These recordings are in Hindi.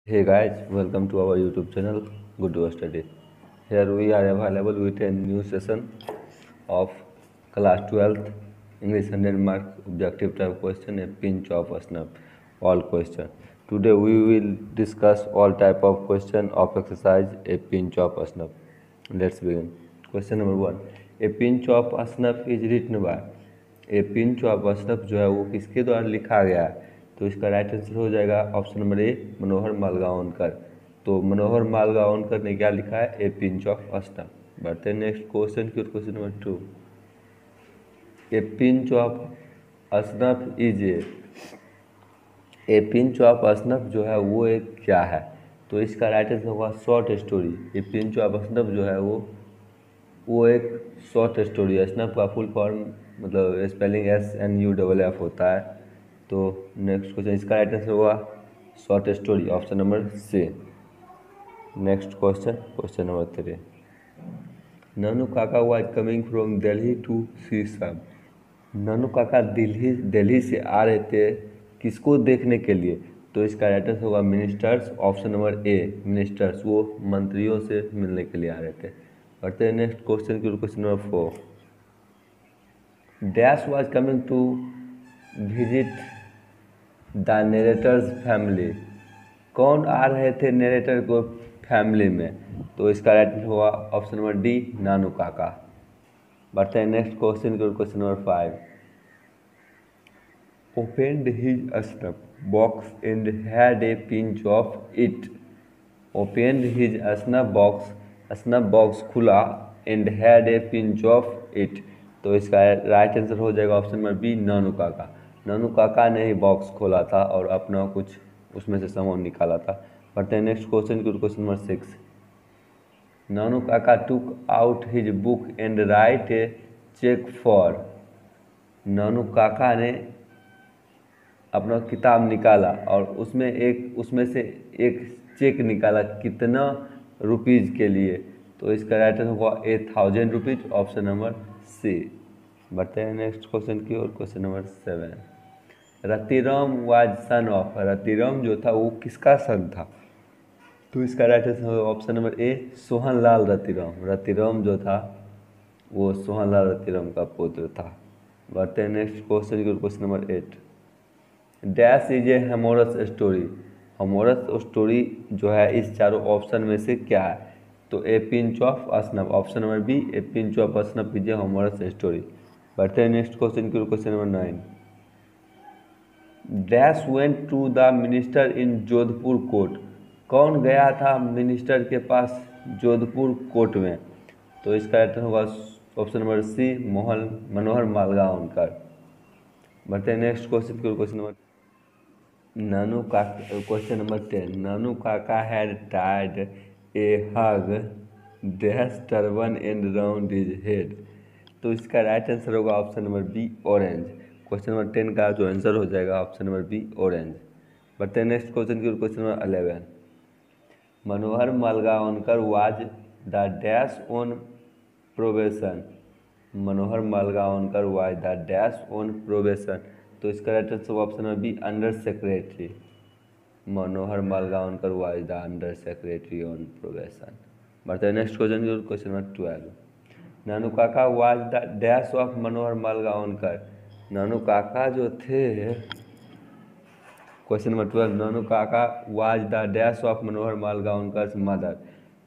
Hey guys, welcome to our YouTube channel Good to Study. Here we are available with a new session of class 12th English 100 marks objective type question, a pinch of a snap, all question. Today we will discuss all type of question of exercise, a pinch of a snap. Let's begin. Question number 1. A pinch of a snap is written by. A pinch of Ashraf जो है वो किसके द्वारा लिखा गया है? तो इसका राइट आंसर हो जाएगा option number A, Manohar Malgonkar. तो मनोहर मालगांवकर ने क्या लिखा है? A pinch of Ashraf. बढ़ते हैं नेक्स्ट क्वेश्चन की ओर। Question number 2। A pinch of Ashraf is a pinch of Ashraf जो है वो एक क्या है? तो इसका राइट आंसर होगा short story. A pinch of Ashraf जो है वो एक शॉर्ट स्टोरी है। स्नैप का फुल फॉर्म मतलब स्पेलिंग SNUFF होता है। तो नेक्स्ट क्वेश्चन, इसका राइट आंसर होगा short story, option number C. Next question, question number 3। Nanu Kaka was coming from Delhi to see some. Nanu Kaka Delhi से आ रहे थे किसको देखने के लिए? तो इसका राइट आंसर होगा मिनिस्टर्स, ऑप्शन नंबर ए मिनिस्टर्स। वो मंत्रियों से मिलने के लिए आ रहे थे। बढ़ते हैं नेक्स्ट क्वेश्चन की ओर। Question number 4। Dash was coming to visit the narrator's family. कौन आ रहे थे नरेटर को फैमिली में? तो इसका राइट आंसर होगा option number D, Nanu Kaka. बढ़ते हैं नेक्स्ट क्वेश्चन की ओर। Question number 5। Opened his snuff box and had a pinch of it. Opened his snuff box खुला and had a pinch of it. तो इसका राइट आंसर हो जाएगा ऑप्शन नंबर बी, नानू काका। नानू काका ने ही बॉक्स खोला था और अपना कुछ उसमें से सामान निकाला था। बढ़ते हैं नेक्स्ट क्वेश्चन की। Question number 6। Nanu Kaka took out his book and write a cheque for. Nanu काका ने अपना किताब निकाला और उसमें से एक चेक निकाला, कितना रुपीज़ के लिए? तो इसका राइट आंसर होगा 1000 रुपीज़, ऑप्शन नंबर सी। बढ़ते हैं नेक्स्ट क्वेश्चन की ओर। Question number 7। Ratiram was son of. Ratiram जो था वो किसका सन था? तो इसका राइट आंसर होगा option number A, Sohanlal Ratiram. Ratiram जो था वो सोहनलाल रतिराम का पुत्र था। बढ़ते हैं नेक्स्ट क्वेश्चन की ओर। Question number 8। Dash is a humorous story. Humorous story जो है इस चारों ऑप्शन में से क्या है? तो a pinch of snuff, option number B, a pinch of snuff is a humorous story. बढ़ते हैं नेक्स्ट क्वेश्चन की। Question number 9। Dash went to the minister in Jodhpur court. कौन गया था मिनिस्टर के पास जोधपुर कोर्ट में? तो इसका आंसर होगा option number C, Manohar Malgaonkar. बढ़ते हैं नेक्स्ट क्वेश्चन की। Question number Nanu Kaka. Question number 10। Nanu Kaka had tied a huge dash turban and round his head. तो इसका राइट आंसर होगा option number B, orange. Question number 10 का जो आंसर हो जाएगा ऑप्शन नंबर बी, ऑरेंज। बढ़ते हैं नेक्स्ट क्वेश्चन की। Question number 11। Manohar Malgaonkar was the dash on probation. Manohar Malgaonkar was the dash on probation. तो इसका right answer option number B, under secretary. Manohar Malgaonkar was the under secretary on probation. बढ़ते हैं नेक्स्ट क्वेश्चन की। Question number 12। Nanu Kaka was the dash of Manohar Malgaonkar. Nanu Kaka जो थे, question number 12, Nanu Kaka was the dash of Manohar Malgaonkar mother.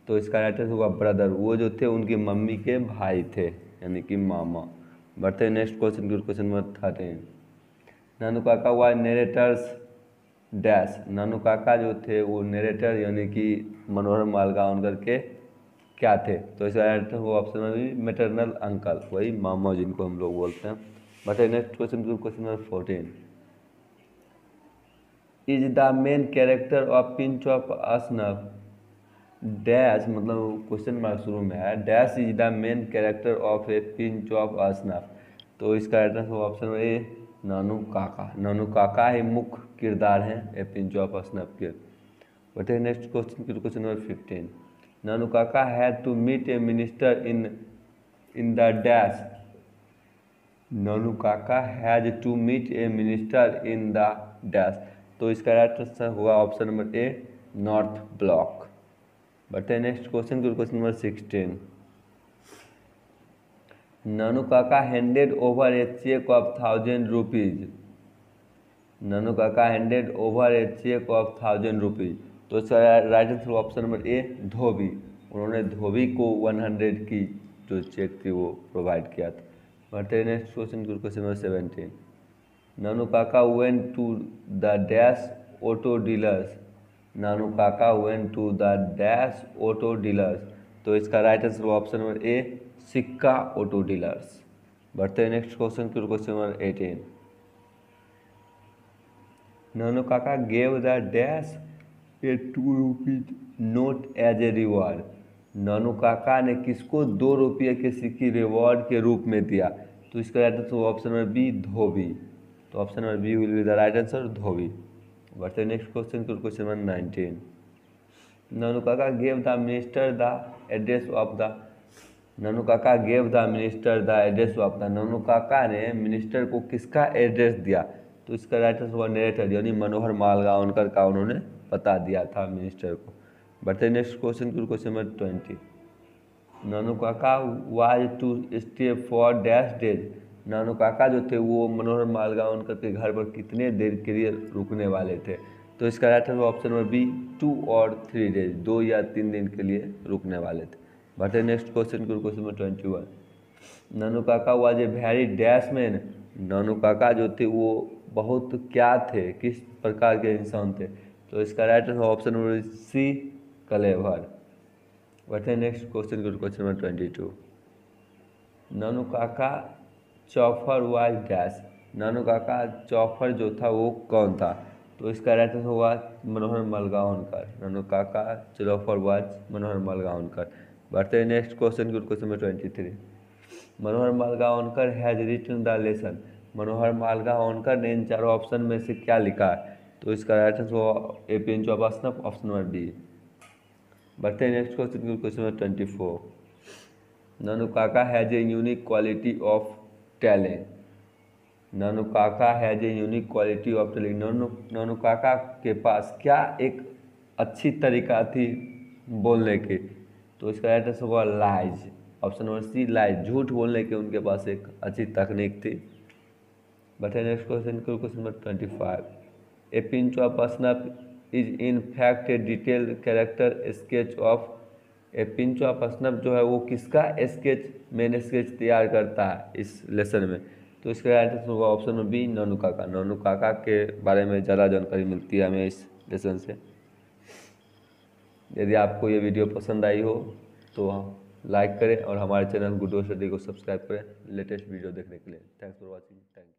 तो इसका राइट आंसर होगा ब्रदर। वो जो थे उनकी मम्मी के भाई थे, यानी कि मामा। बढ़ते हैं नेक्स्ट क्वेश्चन की। Question number 13। Nanu Kaka was narrator's dash. Nanu Kaka जो थे वो नरेटर यानी कि मनोहर मालगांवकर के क्या थे? तो इसका आंसर होगा ऑप्शन नंबर मैटरनल अंकल, वही मामा जिनको हम लोग बोलते हैं। बढ़ते नेक्स्ट क्वेश्चन की। Question number 14। Is the main character of pinch of snuff dash, मतलब क्वेश्चन मार्क शुरू में है, dash is the main character of a pinch of snuff. तो इसका आंसर होगा ऑप्शन नंबर ए, नानू काका। नानू काका ही मुख्य किरदार हैं ए पिंच ऑफ असनफ के। बढ़ते नेक्स्ट क्वेश्चन की। Question number 15। Nanu Kaka had to meet a minister in the dash. Nanu Kaka has to meet a minister in the dash. तो इसका राइट आंसर होगा option number A, North Block. बढ़ते हैं नेक्स्ट क्वेश्चन की, question number 16। Nanu Kaka handed over a cheque of 1000 rupees. Nanu Kaka handed over a cheque of 1000 rupees. तो इसका राइट आंसर ऑप्शन नंबर ए धोबी। उन्होंने धोबी को 100 की जो चेक थी वो प्रोवाइड किया था। बढ़ते हैं नेक्स्ट क्वेश्चन की, question number 17। Nanu Kaka went to the dash auto dealers. Nanu Kaka went to the dash auto dealers. तो इसका right answer option number A Sikka auto dealers. बढ़ते हैं नेक्स्ट क्वेश्चन की, question number 18। Nanu Kaka gave the dash a 2 rupees note as a reward. नानू काका ने किसको 2 रुपये के सिक्के रिवॉर्ड के रूप में दिया। तो इसका right answer option number B dhobi. तो option number B will be the right answer dhobi. बढ़ते हैं next question to question number 19। Nanu Kaka gave the minister the address of the. Nanu Kaka gave the minister the address of the. Nanu काका ने मिनिस्टर को किसका एड्रेस दिया। तो इसका राइट आंसर हुआ नरेटर यानी मनोहर मालगांवकर का उन्होंने बता दिया था मिनिस्टर को। बढ़ते हैं next question to question number 20। Nanu Kaka was to stay for dash days. Nanu Kaka जो थे वो मनोहर मालगांवकर के घर पर कितने देर के लिए रुकने वाले थे। तो इसका right answer option number B 2 और 3 डेज, 2 या 3 दिन के लिए रुकने वाले थे। बढ़ते नेक्स्ट क्वेश्चन को, question number 21। Nanu Kaka was a very dash man. Nanu Kaka जो थे वो बहुत क्या थे, किस प्रकार के इंसान थे। तो इसका right answer option number C clever. बढ़ते हैं नेक्स्ट क्वेश्चन को, question number 22। Nanu Kaka chauffeur was dash. Nanu Kaka चौफर जो था वो कौन था। तो इसका राइट आंसर हुआ मनोहर मालगांवकर। नानू काका चौफर वाज मनोहर मालगांवकर। बढ़ते हैं नेक्स्ट क्वेश्चन को, question number 23। Manohar Malgonkar has written the lesson. Manohar Malgonkar ने इन चारों ऑप्शन में से क्या लिखा है। तो इसका राइट आंसर हुआ a pinch of snuff, option number B. बढ़ते हैं नेक्स्ट क्वेश्चन को, question number 24। Nanu Kaka has a unique quality of talent. Nanu Kaka has a unique quality of talent. Nanu Kaka के पास क्या एक अच्छी तरीका थी बोलने की। तो इसका राइट आंसर हुआ lies, option number C lies. झूठ बोलने की उनके पास एक अच्छी तकनीक थी। बट नेक्स्ट क्वेश्चन को, question number 25। A pinch of snuff is in fact a detail character sketch of. A pinch of snuff जो है वो किसका स्केच, मेन स्केच तैयार करता है इस लेसन में। तो इसका राइट आंसर होगा ऑप्शन नंबर बी नानू काका। नानू काका के बारे में ज़्यादा जानकारी मिलती है हमें इस लेसन से। यदि आपको ये वीडियो पसंद आई हो तो लाइक करें और हमारे चैनल गुड स्टडी को सब्सक्राइब करें लेटेस्ट वीडियो देखने के लिए। Thanks for watching. Thank you.